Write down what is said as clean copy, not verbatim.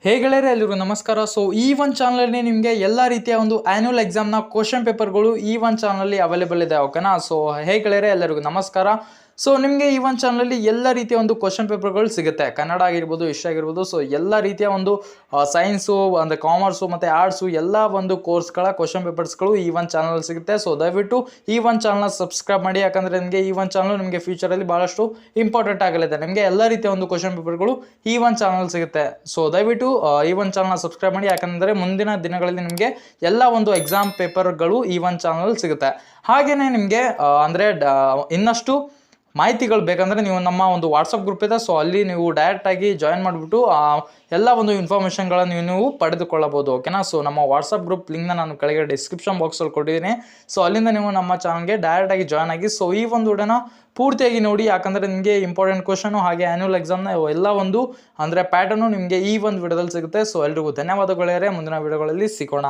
ಹೇ ಗೆಳೆಯರೆ, ಎಲ್ರಿಗೂ ನಮಸ್ಕಾರ. ಸೊ ಈ ಒಂದು ಚಾನಲಲ್ಲಿ ನಿಮಗೆ ಎಲ್ಲ ರೀತಿಯ ಒಂದು ಆ್ಯನ್ಯುವಲ್ ಎಕ್ಸಾಮ್ನ ಕ್ವಶನ್ ಪೇಪರ್ಗಳು ಈ ಒಂದು ಚಾನಲಲ್ಲಿ ಅವೈಲೇಬಲ್ ಇದೆ. ಓಕೆನಾ? ಸೊ ಹೇ ಗೆಳೆಯರೆ, ಎಲ್ಲರಿಗೂ ನಮಸ್ಕಾರ. ಸೊ ನಿಮಗೆ ಈ ಒಂದು ಚಾನಲಲ್ಲಿ ಎಲ್ಲ ರೀತಿಯ ಒಂದು ಕ್ವಶನ್ ಪೇಪರ್ಗಳು ಸಿಗುತ್ತೆ. ಕನ್ನಡ ಆಗಿರ್ಬೋದು, ಹಿಸ್ಟ್ರಿ ಆಗಿರ್ಬೋದು. ಸೊ ಎಲ್ಲ ರೀತಿಯ ಒಂದು ಸೈನ್ಸು, ಅಂದರೆ ಕಾಮರ್ಸು ಮತ್ತು ಆರ್ಟ್ಸು ಎಲ್ಲ ಒಂದು ಕೋರ್ಸ್ಗಳ ಕ್ವಶನ್ ಪೇಪರ್ಸ್ಗಳು ಈ ಒಂದು ಚಾನಲ್ ಸಿಗುತ್ತೆ. ಸೊ ದಯವಿಟ್ಟು ಈ ಒಂದು ಚಾನಲ್ನ ಸಬ್ಸ್ಕ್ರೈಬ್ ಮಾಡಿ, ಯಾಕಂದರೆ ನಿಮಗೆ ಈ ಒಂದು ಚಾನಲ್ ನಿಮಗೆ ಫ್ಯೂಚರಲ್ಲಿ ಭಾಳಷ್ಟು ಇಂಪಾರ್ಟೆಂಟ್ ಆಗಲಿದೆ. ನಿಮಗೆ ಎಲ್ಲ ರೀತಿಯ ಒಂದು ಕ್ವಶನ್ ಪೇಪರ್ಗಳು ಈ ಒಂದು ಚಾನಲ್ ಸಿಗುತ್ತೆ. ಸೊ ದಯವಿಟ್ಟು ಈ ಒಂದು ಚಾನಲ್ನ ಸಬ್ಸ್ಕ್ರೈಬ್ ಮಾಡಿ, ಯಾಕಂದರೆ ಮುಂದಿನ ದಿನಗಳಲ್ಲಿ ನಿಮಗೆ ಎಲ್ಲ ಒಂದು ಎಕ್ಸಾಮ್ ಪೇಪರ್ಗಳು ಈ ಒಂದು ಚಾನಲ್ ಸಿಗುತ್ತೆ. ಹಾಗೆಯೇ ನಿಮಗೆ ಅಂದರೆ ಇನ್ನಷ್ಟು ಮಾಹಿತಿಗಳು ಬೇಕಂದರೆ ನೀವು ನಮ್ಮ ಒಂದು ವಾಟ್ಸಪ್ ಗ್ರೂಪ್ ಇದೆ. ಸೊ ಅಲ್ಲಿ ನೀವು ಡೈರೆಕ್ಟಾಗಿ ಜಾಯಿನ್ ಮಾಡಿಬಿಟ್ಟು ಎಲ್ಲ ಒಂದು ಇನ್ಫಾರ್ಮೇಷನ್ಗಳನ್ನು ನೀವು ಪಡೆದುಕೊಳ್ಳಬಹುದು. ಓಕೆನಾ? ಸೊ ನಮ್ಮ ವಾಟ್ಸಪ್ ಗ್ರೂಪ್ ಲಿಂಕ್ನ ನಾನು ಕೆಳಗೆ ಡಿಸ್ಕ್ರಿಪ್ಷನ್ ಬಾಕ್ಸಲ್ಲಿ ಕೊಟ್ಟಿದ್ದೀನಿ. ಸೊ ಅಲ್ಲಿಂದ ನೀವು ನಮ್ಮ ಚಾನಲ್ಗೆ ಡೈರೆಕ್ಟಾಗಿ ಜಾಯ್ನ್ ಆಗಿ ಸೊ ಈ ಒಂದು ವಿಡಿಯೋನ ಪೂರ್ತಿಯಾಗಿ ನೋಡಿ, ಯಾಕಂದರೆ ನಿಮಗೆ ಇಂಪಾರ್ಟೆಂಟ್ ಕ್ವಶನು ಹಾಗೆ ಆ್ಯನ್ಯುವಲ್ ಎಕ್ಸಾಮ್ನ ಎಲ್ಲ ಒಂದು ಅಂದರೆ ಪ್ಯಾಟರ್ನು ನಿಮಗೆ ಈ ಒಂದು ವಿಡಿಯೋದಲ್ಲಿ ಸಿಗುತ್ತೆ. ಸೊ ಎಲ್ರಿಗೂ ಧನ್ಯವಾದಗಳೇ. ಮುಂದಿನ ವಿಡಿಯೋಗಳಲ್ಲಿ ಸಿಗೋಣ.